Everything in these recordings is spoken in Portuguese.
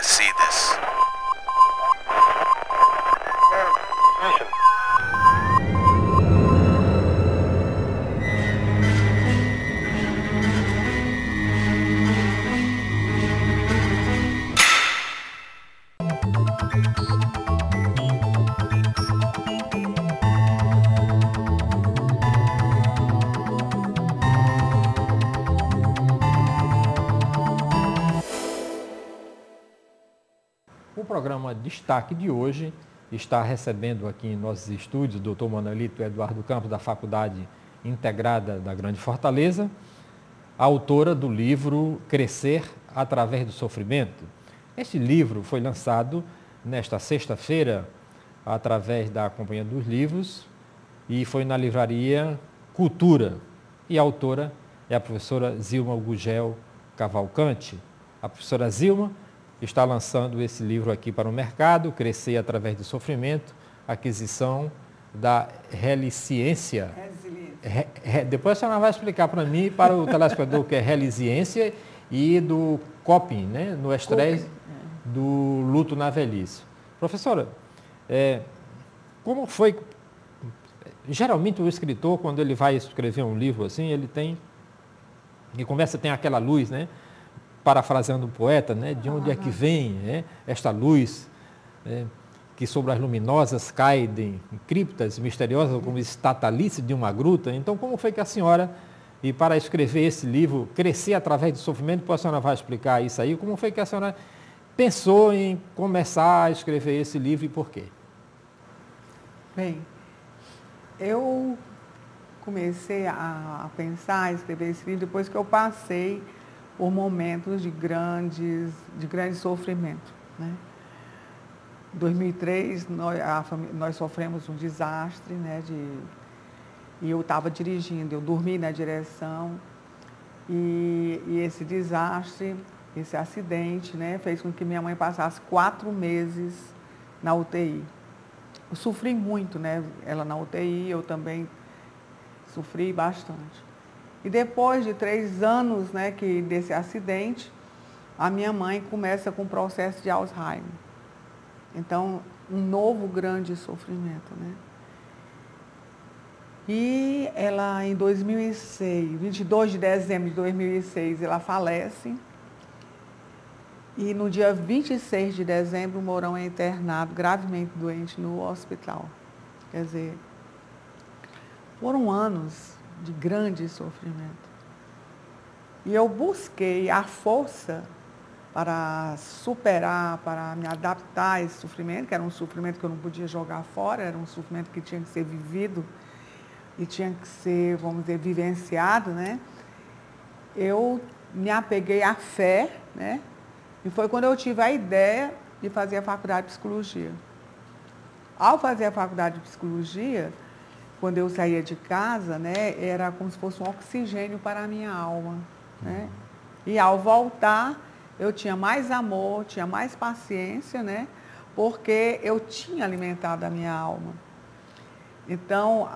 to see this. O programa Destaque de hoje está recebendo aqui em nossos estúdios o Dr. Manuelito Eduardo Campos, da Faculdade Integrada da Grande Fortaleza, a autora do livro Crescer através do Sofrimento. Este livro foi lançado nesta sexta-feira através da Companhia dos Livros e foi na livraria Cultura. E a autora é a professora Zilma Gugel Cavalcante. A professora Zilma está lançando esse livro aqui para o mercado, Crescer através do Sofrimento, aquisição da resiliência. Depois a senhora vai explicar para mim e para o telespectador o que é resiliência e do coping, né, no estresse do luto na velhice. Professora, como foi... Geralmente o escritor, quando ele vai escrever um livro assim, ele tem aquela luz, né? Parafraseando o poeta, né, de onde é que vem, né, esta luz, né, que sobre as luminosas cai em criptas misteriosas, como estatalice de uma gruta. Então, como foi que a senhora, e para escrever esse livro, Crescer através do Sofrimento, depois a senhora vai explicar isso aí, como foi que a senhora pensou em começar a escrever esse livro e por quê? Bem, eu comecei a pensar em escrever esse livro depois que eu passei por momentos de grande sofrimento, né? Em 2003, nós sofremos um desastre, né? E eu estava dirigindo, eu dormi na direção e esse desastre, esse acidente, né, fez com que minha mãe passasse 4 meses na UTI. Eu sofri muito, né? Ela na UTI, eu também sofri bastante. E depois de 3 anos, né, desse acidente, a minha mãe começa com o processo de Alzheimer. Então, um novo grande sofrimento, né? E ela, em 2006, 22 de dezembro de 2006, ela falece. E no dia 26 de dezembro, o Mourão é internado, gravemente doente, no hospital. Quer dizer, foram anos de grande sofrimento. E eu busquei a força para superar, para me adaptar a esse sofrimento, que era um sofrimento que eu não podia jogar fora, era um sofrimento que tinha que ser vivido e tinha que ser, vamos dizer, vivenciado, né? Eu me apeguei à fé, né? E foi quando eu tive a ideia de fazer a faculdade de psicologia. Ao fazer a faculdade de psicologia, quando eu saía de casa, né, era como se fosse um oxigênio para a minha alma, né? E ao voltar, eu tinha mais amor, tinha mais paciência, né? Porque eu tinha alimentado a minha alma. Então,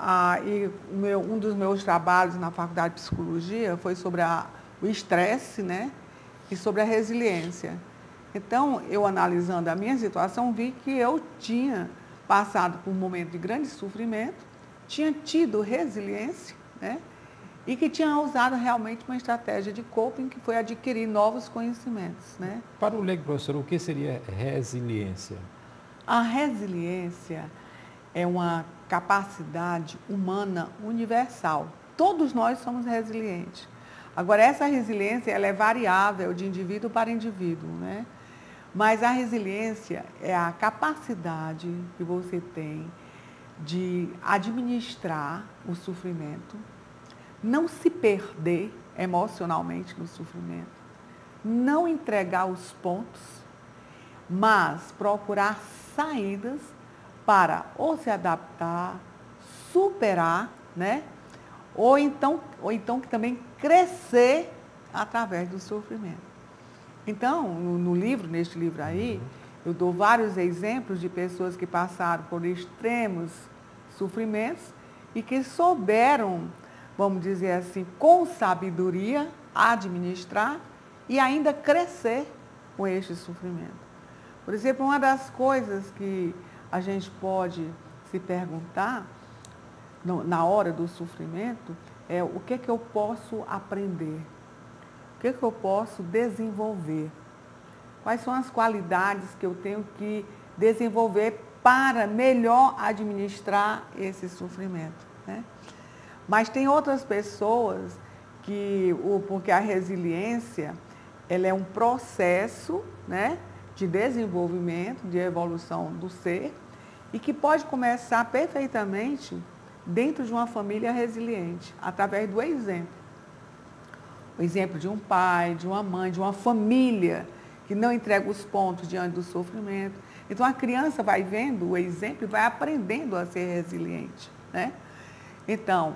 um dos meus trabalhos na faculdade de psicologia foi sobre o estresse, né? E sobre a resiliência. Então, eu analisando a minha situação, vi que eu tinha passado por um momento de grande sofrimento, tinha tido resiliência, né? E que tinha usado realmente uma estratégia de coping, que foi adquirir novos conhecimentos, né? Para o leigo, professor, o que seria resiliência? A resiliência é uma capacidade humana universal. Todos nós somos resilientes. Agora, essa resiliência ela é variável de indivíduo para indivíduo, né? Mas a resiliência é a capacidade que você tem de administrar o sofrimento, não se perder emocionalmente no sofrimento, não entregar os pontos, mas procurar saídas para ou se adaptar, superar, né? Ou então que também crescer através do sofrimento. Então, neste livro aí, eu dou vários exemplos de pessoas que passaram por extremos sofrimentos e que souberam, vamos dizer assim, com sabedoria, administrar e ainda crescer com este sofrimento. Por exemplo, uma das coisas que a gente pode se perguntar na hora do sofrimento é o que eu posso aprender, o que eu posso desenvolver, quais são as qualidades que eu tenho que desenvolver para melhor administrar esse sofrimento, né? Mas tem outras pessoas porque a resiliência, ela é um processo, né, de desenvolvimento, de evolução do ser, e que pode começar perfeitamente dentro de uma família resiliente, através do exemplo. O exemplo de um pai, de uma mãe, de uma família que não entrega os pontos diante do sofrimento. Então a criança vai vendo o exemplo e vai aprendendo a ser resiliente, né? Então,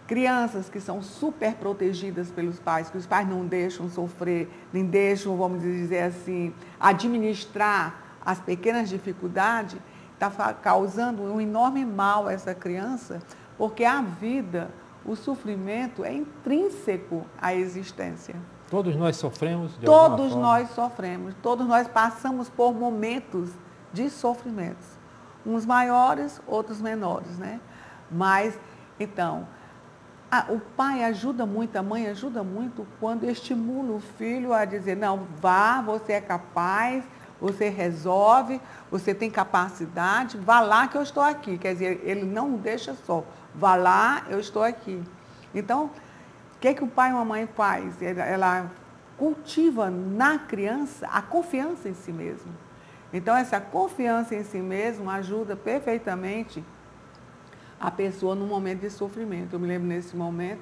crianças que são super protegidas pelos pais, que os pais não deixam sofrer, nem deixam, vamos dizer assim, administrar as pequenas dificuldades, está causando um enorme mal a essa criança, porque a vida, o sofrimento é intrínseco à existência. Todos nós sofremos de alguma forma. Todos nós sofremos, todos nós passamos por momentos de sofrimentos. Uns maiores, outros menores, né? Mas, então, o pai ajuda muito, a mãe ajuda muito quando estimula o filho a dizer, não, vá, você é capaz, você resolve, você tem capacidade, vá lá que eu estou aqui. Quer dizer, ele não deixa só, vá lá, eu estou aqui. Então, o que o pai e a mãe faz? Ela cultiva na criança a confiança em si mesmo. Então, essa confiança em si mesmo ajuda perfeitamente a pessoa no momento de sofrimento. Eu me lembro nesse momento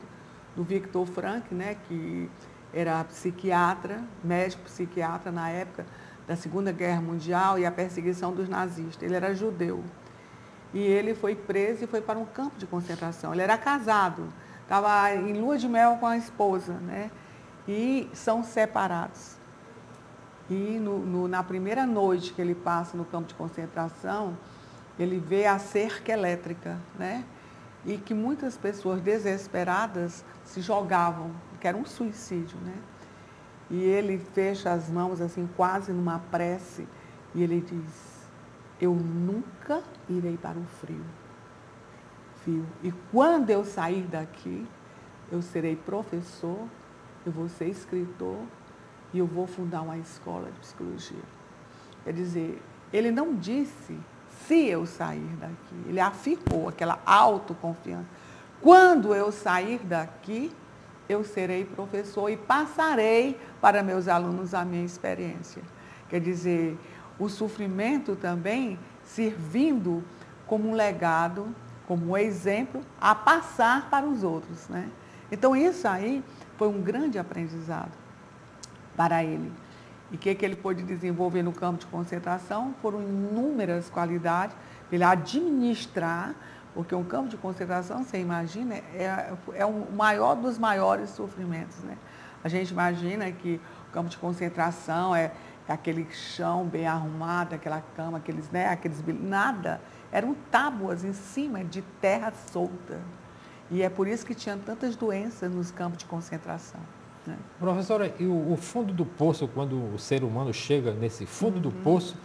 do Viktor Frankl, né, que era psiquiatra, médico psiquiatra na época da Segunda Guerra Mundial e a perseguição dos nazistas. Ele era judeu. E ele foi preso e foi para um campo de concentração. Ele era casado, estava em lua de mel com a esposa, né? E são separados. E na primeira noite que ele passa no campo de concentração, ele vê a cerca elétrica, né? E que muitas pessoas desesperadas se jogavam, que era um suicídio, né? E ele fecha as mãos assim, quase numa prece, e ele diz, eu nunca irei para o frio. E quando eu sair daqui, eu serei professor, eu vou ser escritor e eu vou fundar uma escola de psicologia. Quer dizer, ele não disse se eu sair daqui, ele afirmou aquela autoconfiança. Quando eu sair daqui, eu serei professor e passarei para meus alunos a minha experiência. Quer dizer, o sofrimento também servindo como um legado, como um exemplo a passar para os outros, né? Então isso aí foi um grande aprendizado para ele. E o que ele pôde desenvolver no campo de concentração foram inúmeras qualidades, ele administrar, porque um campo de concentração, você imagina, é o maior dos maiores sofrimentos, né? A gente imagina que o campo de concentração é aquele chão bem arrumado, aquela cama, aqueles nada, eram tábuas em cima de terra solta. E é por isso que tinha tantas doenças nos campos de concentração, né? Professora, e o fundo do poço, quando o ser humano chega nesse fundo do poço,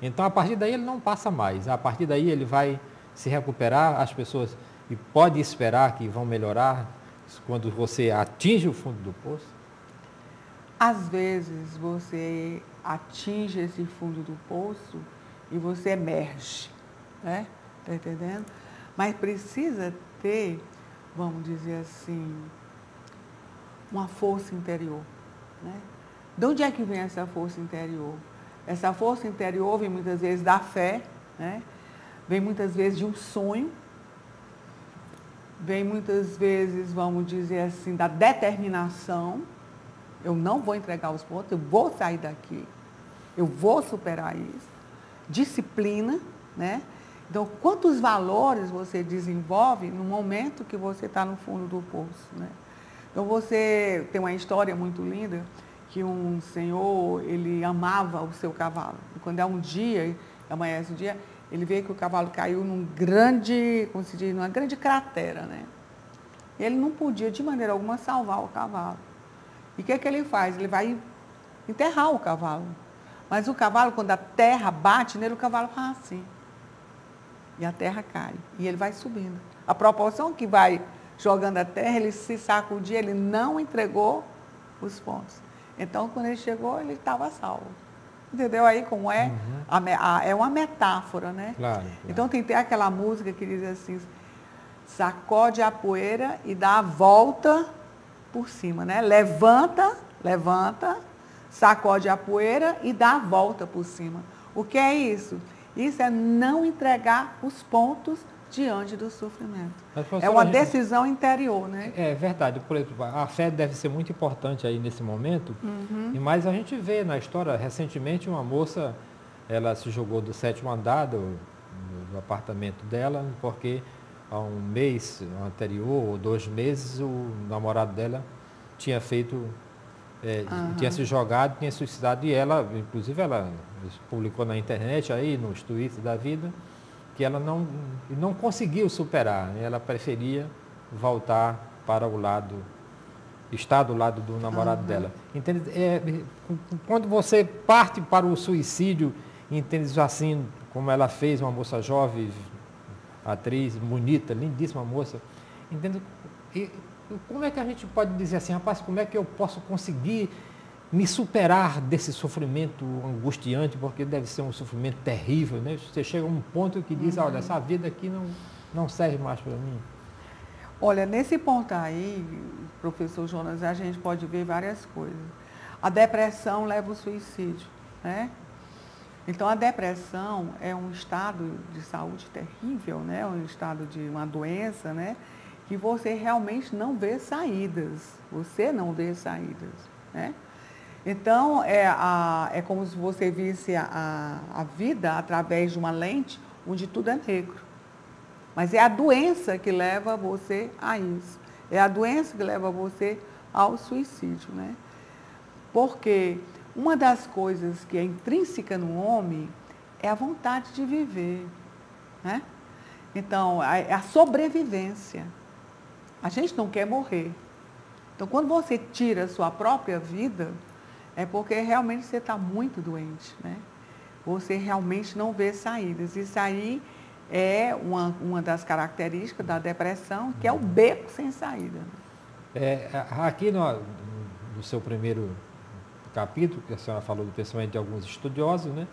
então a partir daí ele não passa mais, a partir daí ele vai se recuperar, as pessoas, e pode esperar que vão melhorar quando você atinge o fundo do poço? Às vezes você atinge esse fundo do poço e você emerge, né? Está entendendo? Mas precisa ter, vamos dizer assim, uma força interior, né? De onde é que vem essa força interior? Essa força interior vem muitas vezes da fé, né? Vem muitas vezes de um sonho, vem muitas vezes, vamos dizer assim, da determinação. Eu não vou entregar os pontos, eu vou sair daqui, eu vou superar isso. Disciplina, né? Então, quantos valores você desenvolve no momento que você está no fundo do poço, né? Então, você tem uma história muito linda, que um senhor, ele amava o seu cavalo. E quando é um dia, amanhece o dia, ele vê que o cavalo caiu num grande, como se diz, numa grande cratera, né? E ele não podia, de maneira alguma, salvar o cavalo. E o que ele faz? Ele vai enterrar o cavalo. Mas o cavalo, quando a terra bate nele, o cavalo faz assim. E a terra cai. E ele vai subindo. A proporção que vai jogando a terra, ele se sacudia, ele não entregou os pontos. Então, quando ele chegou, ele estava salvo. Entendeu aí como é? É uma metáfora, né? Claro. Então, tem aquela música que diz assim, sacode a poeira e dá a volta por cima, né? Levanta, sacode a poeira e dá a volta por cima. O que é isso? Isso é não entregar os pontos diante do sofrimento. É uma decisão interior, né? É verdade. Por exemplo, a fé deve ser muito importante aí nesse momento. Mas a gente vê na história, recentemente, uma moça, ela se jogou do 7º andar do apartamento dela, porque há um mês anterior, ou 2 meses, o namorado dela tinha feito, tinha se jogado, tinha suicidado, e ela, inclusive, ela publicou na internet, aí, nos tweets da vida, que ela não conseguiu superar, né? Ela preferia voltar para o lado, estar do lado do namorado dela. Entende? Quando você parte para o suicídio, entende assim, como ela fez, uma moça jovem, atriz, bonita, lindíssima moça, entende? E como é que a gente pode dizer assim, rapaz, como é que eu posso conseguir me superar desse sofrimento angustiante, porque deve ser um sofrimento terrível, né? Você chega a um ponto que diz, olha, essa vida aqui não serve mais para mim. Olha, nesse ponto aí, professor Jonas, a gente pode ver várias coisas. A depressão leva ao suicídio, né? Então, a depressão é um estado de saúde terrível, né? Um estado de uma doença, né? Que você realmente não vê saídas. Você não vê saídas, né? Então, é como se você visse a vida através de uma lente onde tudo é negro. Mas é a doença que leva você a isso. É a doença que leva você ao suicídio, né? Porque uma das coisas que é intrínseca no homem é a vontade de viver, né? Então, é a sobrevivência. A gente não quer morrer. Então, quando você tira a sua própria vida, é porque realmente você está muito doente, né? Você realmente não vê saídas. Isso aí é uma das características da depressão, que é o beco sem saída. Aqui no seu primeiro capítulo, que a senhora falou do pensamento de alguns estudiosos, né?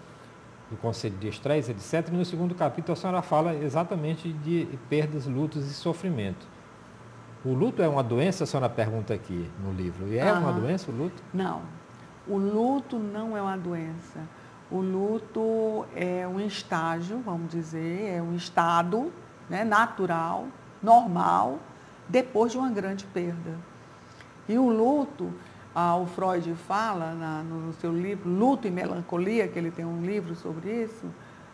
Do conceito de estresse, etc. E no segundo capítulo a senhora fala exatamente de perdas, lutos e sofrimento. O luto é uma doença? A senhora pergunta aqui no livro. E é uma doença o luto? Não. O luto não é uma doença. O luto é um estágio, vamos dizer, é um estado, né, natural, normal, depois de uma grande perda. E o luto, o Freud fala no seu livro Luto e Melancolia, que ele tem um livro sobre isso,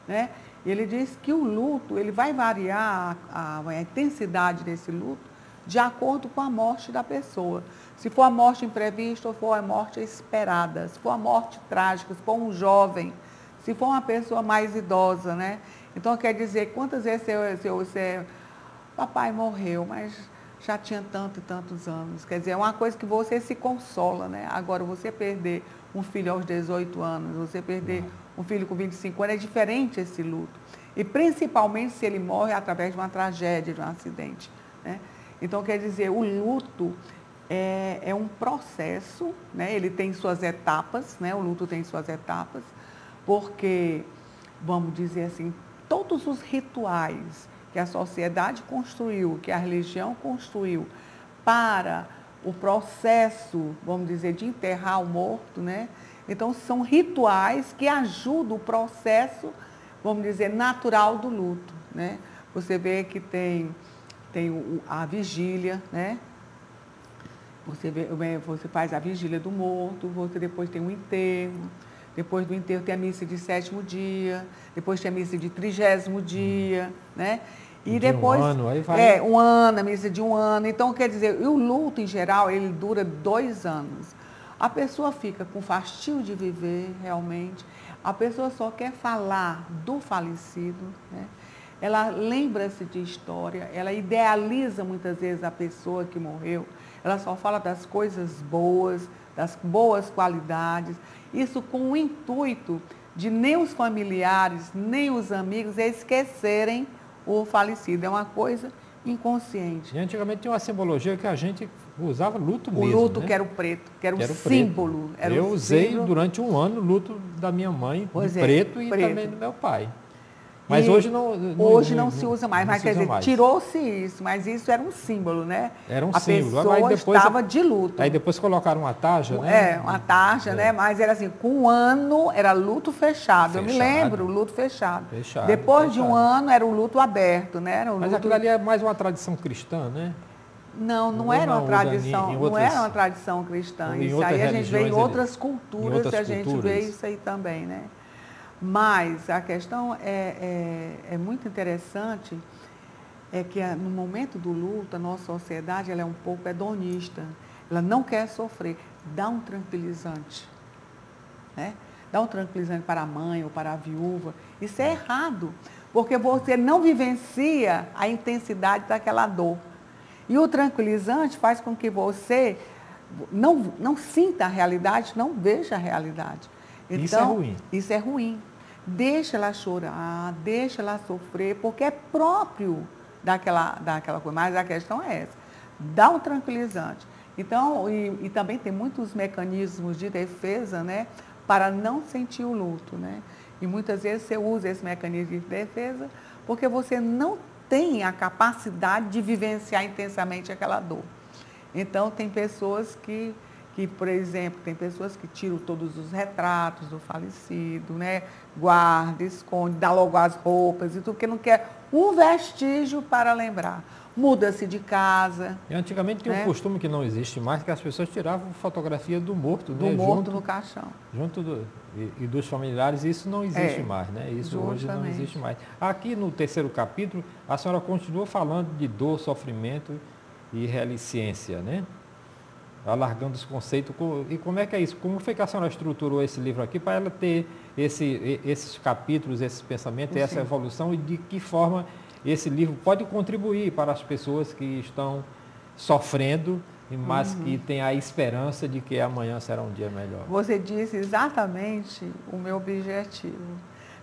né? Ele diz que o luto ele vai variar a intensidade desse luto de acordo com a morte da pessoa. Se for a morte imprevista ou for a morte esperada, se for a morte trágica, se for um jovem, se for uma pessoa mais idosa, né? Então, quer dizer, quantas vezes você papai morreu, mas já tinha tanto e tantos anos. Quer dizer, é uma coisa que você se consola, né? Agora, você perder um filho aos 18 anos, você perder um filho com 25 anos, é diferente esse luto. E principalmente se ele morre através de uma tragédia, de um acidente, né? Então, quer dizer, o luto é um processo, né? Ele tem suas etapas, né? O luto tem suas etapas, porque, vamos dizer assim, todos os rituais que a sociedade construiu, que a religião construiu para o processo, vamos dizer, de enterrar o morto, né? Então, são rituais que ajudam o processo, vamos dizer, natural do luto, né? Você vê que tem a vigília, né? Você faz a vigília do morto, você depois tem o enterro, depois do enterro tem a missa de 7º dia, depois tem a missa de 30º dia, né? E depois, um ano, aí vai... um ano, a missa de 1 ano. Então, quer dizer, o luto, em geral, ele dura 2 anos. A pessoa fica com fastio de viver, realmente. A pessoa só quer falar do falecido, né? ela lembra-se de história, ela idealiza muitas vezes a pessoa que morreu, ela só fala das coisas boas, das boas qualidades, isso com o intuito de nem os familiares, nem os amigos esquecerem o falecido. É uma coisa inconsciente. E antigamente tinha uma simbologia que a gente usava luto mesmo. O luto, né? que era o preto, que era o Preto. símbolo. Era eu o usei símbolo. durante um ano o luto da minha mãe, de preto, e também do meu pai. Mas hoje não se usa mais, mas quer dizer, tirou-se isso, mas isso era um símbolo, né? Era um a símbolo. pessoa Aí depois, estava de luto. Aí depois colocaram uma tarja, né? Uma tarja, né? Mas era assim, com um ano era luto fechado. Eu me lembro, luto fechado. Depois de um ano era o luto aberto, né? Era mas aquilo ali é mais uma tradição cristã, né? Não era uma tradição, não era uma tradição cristã. Isso aí a gente vê em outras culturas, a gente vê isso aí também, né? Mas a questão é muito interessante, é que no momento do luto, a nossa sociedade ela é um pouco hedonista. Ela não quer sofrer. Dá um tranquilizante. Né? Dá um tranquilizante para a mãe ou para a viúva. Isso é errado, porque você não vivencia a intensidade daquela dor. E o tranquilizante faz com que você não sinta a realidade, não veja a realidade. Então, isso é ruim. Isso é ruim. Deixa ela chorar, deixa ela sofrer, porque é próprio daquela coisa. Mas a questão é essa. Dá um tranquilizante. Então, e também tem muitos mecanismos de defesa, né, para não sentir o luto, né? E muitas vezes você usa esse mecanismo de defesa porque você não tem a capacidade de vivenciar intensamente aquela dor. Então, tem pessoas que, por exemplo, tem pessoas que tiram todos os retratos do falecido, né? Guarda, esconde, dá logo as roupas e tudo, porque não quer um vestígio para lembrar. Muda-se de casa. E antigamente tinha um costume que não existe mais, que as pessoas tiravam fotografia do morto. Do morto no caixão. E dos familiares, isso não existe mais, né? Isso hoje não existe mais. Aqui no terceiro capítulo, a senhora continua falando de dor, sofrimento e relicência, né? Alargando os conceitos. E como é que é isso? Como foi que a senhora estruturou esse livro aqui para ela ter esses capítulos, esses pensamentos, essa evolução, e de que forma esse livro pode contribuir para as pessoas que estão sofrendo, mas que têm a esperança de que amanhã será um dia melhor? Você disse exatamente o meu objetivo.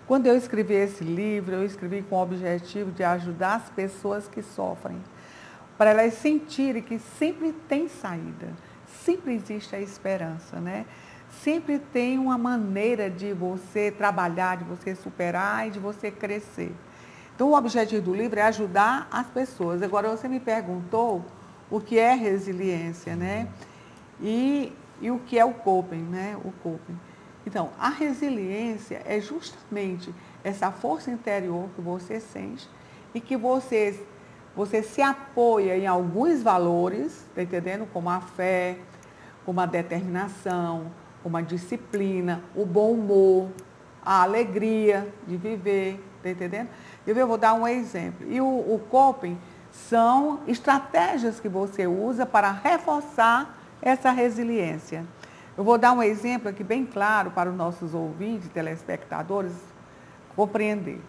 Quando eu escrevi esse livro, eu escrevi com o objetivo de ajudar as pessoas que sofrem, para elas sentirem que sempre tem saída, sempre existe a esperança, né? Sempre tem uma maneira de você trabalhar, de você superar e de você crescer. Então, o objetivo do livro é ajudar as pessoas. Agora, você me perguntou o que é resiliência, né? E o que é o coping, né? O coping. Então, a resiliência é justamente essa força interior que você sente e que você se apoia em alguns valores, tá entendendo? Como a fé, como a determinação, como a disciplina, o bom humor, a alegria de viver, tá entendendo? Eu vou dar um exemplo. E o coping são estratégias que você usa para reforçar essa resiliência. Eu vou dar um exemplo aqui bem claro para os nossos ouvintes, telespectadores, compreender.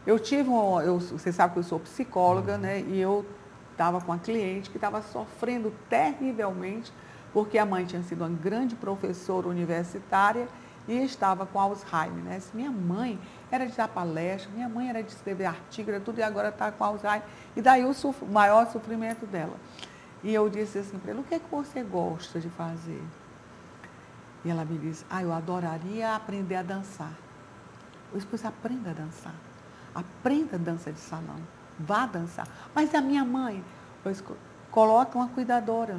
Você sabe que eu sou psicóloga, né? E eu estava com uma cliente que estava sofrendo terrivelmente, porque a mãe tinha sido uma grande professora universitária e estava com Alzheimer, né? Minha mãe era de dar palestra, minha mãe era de escrever artigo, era tudo, e agora está com Alzheimer. E daí o maior sofrimento dela. E eu disse assim para ela, o que é que você gosta de fazer? E ela me disse, eu adoraria aprender a dançar. Eu disse, aprenda a dançar. Aprenda a dança de salão. Vá dançar. Mas a minha mãe, coloca uma cuidadora.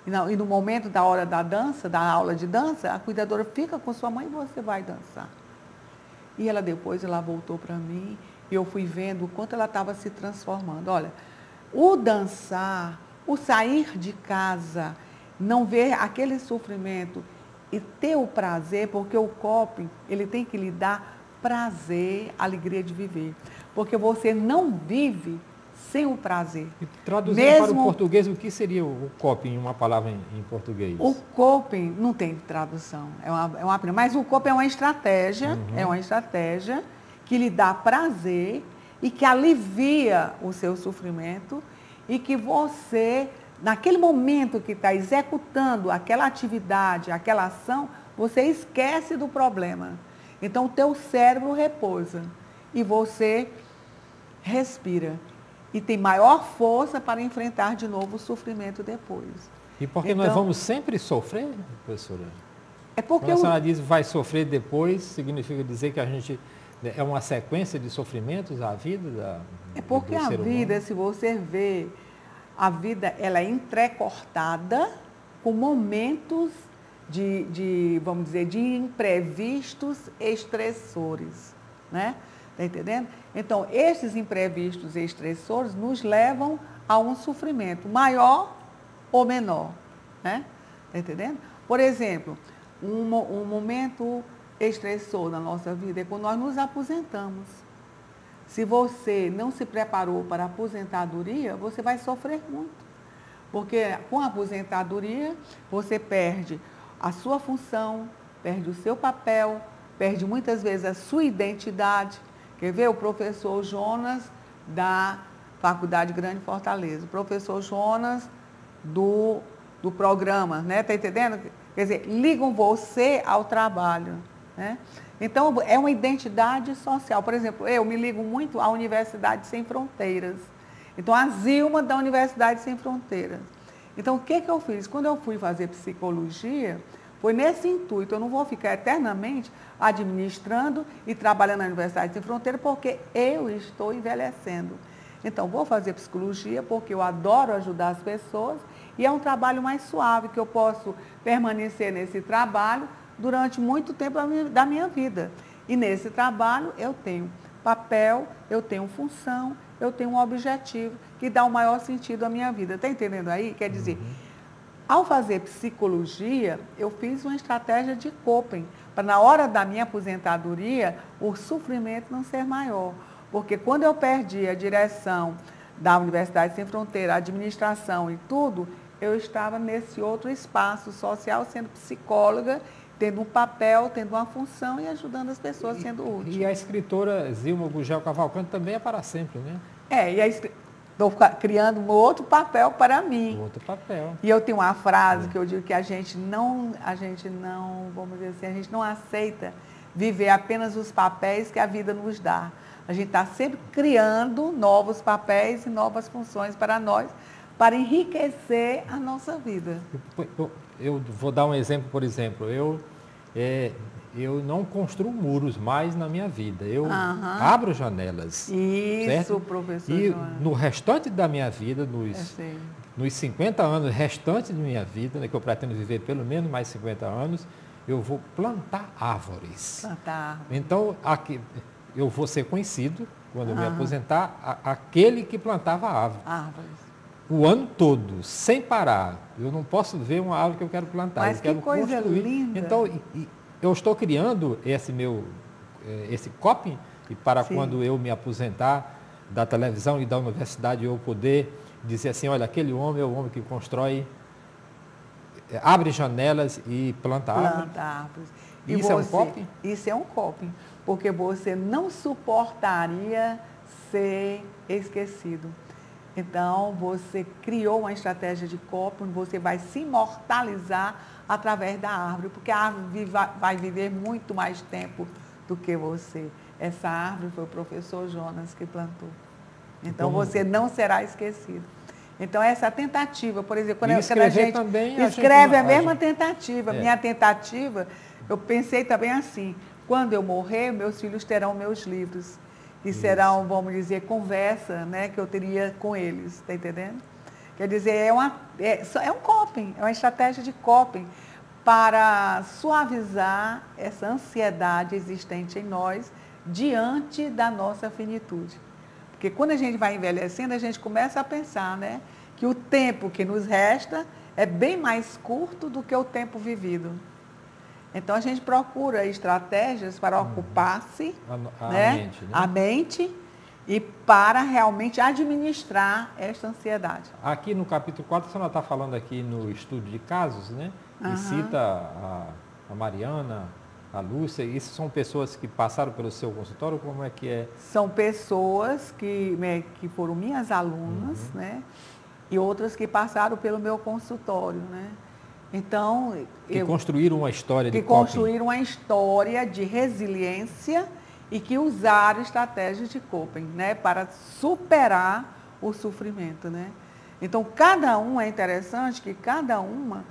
E no momento da hora da dança, da aula de dança, a cuidadora fica com sua mãe e você vai dançar. E depois ela voltou para mim e eu fui vendo o quanto ela estava se transformando. Olha, o dançar, o sair de casa, não ver aquele sofrimento e ter o prazer, porque o coping, ele tem que lhe dar prazer, alegria de viver. Porque você não vive sem o prazer. E traduzindo para o português, o que seria o coping, uma palavra em português? O coping não tem tradução, mas o coping é uma estratégia, que lhe dá prazer e que alivia o seu sofrimento e que você, naquele momento que está executando aquela atividade, aquela ação, você esquece do problema. Então, o teu cérebro repousa e você respira. E tem maior força para enfrentar de novo o sofrimento depois. E porque nós vamos sempre sofrer, professora? É porque quando a senhora diz vai sofrer depois, significa dizer que a gente é uma sequência de sofrimentos a vida do ser humano? É porque a vida, se você vê, a vida ela é entrecortada com momentos vamos dizer, de imprevistos estressores, né? Está entendendo? Então, esses imprevistos estressores nos levam a um sofrimento maior ou menor, né? Está entendendo? Por exemplo, um momento estressor na nossa vida é quando nós nos aposentamos. Se você não se preparou para a aposentadoria, você vai sofrer muito. Porque com a aposentadoria, você perde a sua função, perde o seu papel, perde muitas vezes a sua identidade. Quer ver? O professor Jonas da Faculdade Grande Fortaleza, o professor Jonas do programa, né? Está entendendo? Quer dizer, ligam você ao trabalho, né? Então, é uma identidade social. Por exemplo, eu me ligo muito à Universidade Sem Fronteiras. Então, a Zilma da Universidade Sem Fronteiras. Então, o que eu fiz? Quando eu fui fazer psicologia, foi nesse intuito. Eu não vou ficar eternamente administrando e trabalhando na Universidade Sem Fronteiras, porque eu estou envelhecendo. Então, vou fazer psicologia porque eu adoro ajudar as pessoas e é um trabalho mais suave, que eu posso permanecer nesse trabalho durante muito tempo da minha vida. E nesse trabalho eu tenho papel, eu tenho função, eu tenho um objetivo que dá o maior sentido à minha vida. Está entendendo aí? Quer dizer, ao fazer psicologia, eu fiz uma estratégia de coping, para na hora da minha aposentadoria, o sofrimento não ser maior. Porque quando eu perdi a direção da Universidade Sem Fronteira, a administração e tudo, eu estava nesse outro espaço social, sendo psicóloga, tendo um papel, tendo uma função e ajudando as pessoas sendo útil. E a escritora Zilma Gugel Cavalcante também é para sempre, né? Estou criando um outro papel para mim. Outro papel. E eu tenho uma frase que eu digo que a gente não, vamos dizer assim, a gente não aceita viver apenas os papéis que a vida nos dá. A gente está sempre criando novos papéis e novas funções para nós, para enriquecer a nossa vida. Eu vou dar um exemplo, por exemplo, eu não construo muros mais na minha vida, eu abro janelas. Isso, certo? Professor E Joana. no restante da minha vida, nos 50 anos restantes de minha vida, né, que eu pretendo viver pelo menos mais 50 anos, eu vou plantar árvores. Plantar árvores. Então, eu vou ser conhecido, quando eu me aposentar, aquele que plantava árvores. O ano todo, sem parar. Eu não posso ver uma árvore que eu quero plantar. Mas eu quero que coisa linda. Então, eu estou criando esse coping, e para quando eu me aposentar da televisão e da universidade, eu poder dizer assim, olha, aquele homem é o homem que constrói, abre janelas e planta árvores. Isso é um coping? Isso é um coping, porque você não suportaria ser esquecido. Então, você criou uma estratégia de coping, você vai se imortalizar através da árvore, porque a árvore vai viver muito mais tempo do que você. Essa árvore foi o professor Jonas que plantou. Então, você não será esquecido. Então, essa tentativa, por exemplo, quando a gente também, escreve a mesma tentativa, minha tentativa, eu pensei também assim, quando eu morrer, meus filhos terão meus livros. E serão, vamos dizer, conversa, né, que eu teria com eles, está entendendo? Quer dizer, é um coping, é uma estratégia de coping para suavizar essa ansiedade existente em nós diante da nossa finitude. Porque quando a gente vai envelhecendo, a gente começa a pensar, né, que o tempo que nos resta é bem mais curto do que o tempo vivido. Então, a gente procura estratégias para ocupar-se, a mente e para realmente administrar esta ansiedade. Aqui no capítulo 4, a senhora está falando aqui no estudo de casos, né? E cita a Mariana, a Lúcia, isso são pessoas que passaram pelo seu consultório, como é que é? São pessoas que foram minhas alunas, né? E outras que passaram pelo meu consultório, né? Então... construíram uma história de coping. Que construíram uma história de resiliência e que usaram estratégias de coping, né? Para superar o sofrimento, né? Então, cada um é interessante que cada uma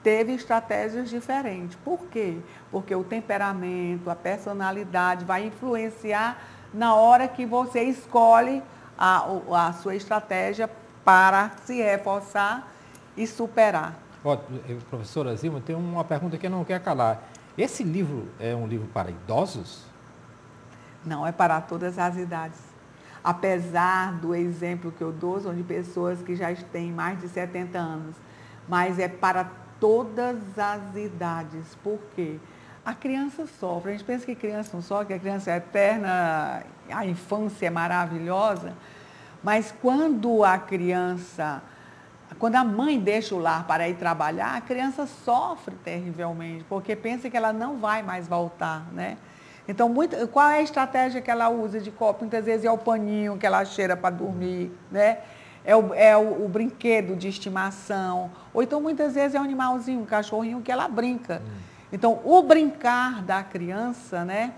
teve estratégias diferentes. Por quê? Porque o temperamento, a personalidade vai influenciar na hora que você escolhe a sua estratégia para se reforçar e superar. Professora Zilma, tem uma pergunta que eu não quero calar. Esse livro é um livro para idosos? Não, é para todas as idades. Apesar do exemplo que eu dou, são de pessoas que já têm mais de 70 anos, mas é para todas as idades. Por quê? A criança sofre. A gente pensa que criança não sofre, que a criança é eterna, a infância é maravilhosa, mas quando a mãe deixa o lar para ir trabalhar, a criança sofre terrivelmente, porque pensa que ela não vai mais voltar, né? Então, qual é a estratégia que ela usa de coping? Muitas vezes é o paninho que ela cheira para dormir, né? É o brinquedo de estimação, ou então muitas vezes é um animalzinho, um cachorrinho que ela brinca. Então, o brincar da criança, né?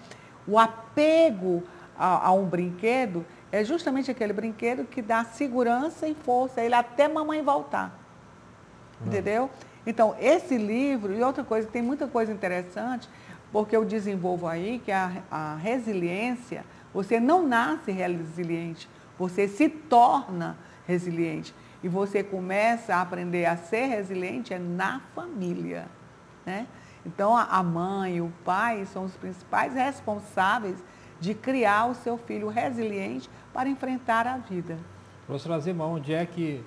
O apego a um brinquedo é justamente aquele brinquedo que dá segurança e força a ele até mamãe voltar. Entendeu? Então, esse livro, e outra coisa, tem muita coisa interessante, porque eu desenvolvo aí que a resiliência, você não nasce resiliente, você se torna resiliente. E você começa a aprender a ser resiliente na família, né? Então, a mãe e o pai são os principais responsáveis de criar o seu filho resiliente para enfrentar a vida. Professora Zilma, onde é que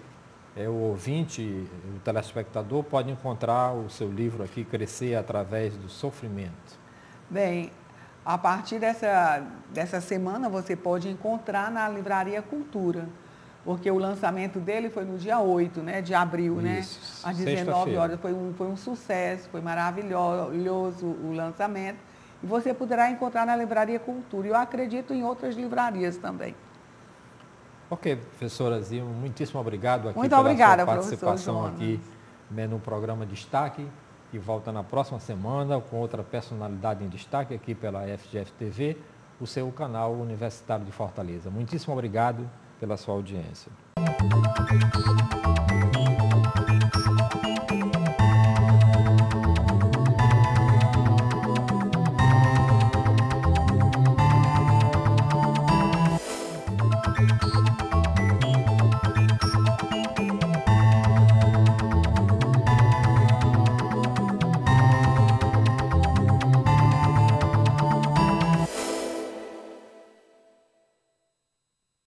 o ouvinte, o telespectador, pode encontrar o seu livro aqui, Crescer através do Sofrimento? Bem, a partir dessa semana você pode encontrar na Livraria Cultura, porque o lançamento dele foi no dia 8, né, de abril, isso, né, às 19 horas. Foi um sucesso, foi maravilhoso o lançamento. E você poderá encontrar na Livraria Cultura. E eu acredito em outras livrarias também. Ok, professora Zilma, muitíssimo obrigado aqui Muito obrigada, sua participação Jonas. aqui no programa Destaque, que volta na próxima semana com outra personalidade em destaque aqui pela FGF TV, o seu canal Universitário de Fortaleza. Muitíssimo obrigado pela sua audiência.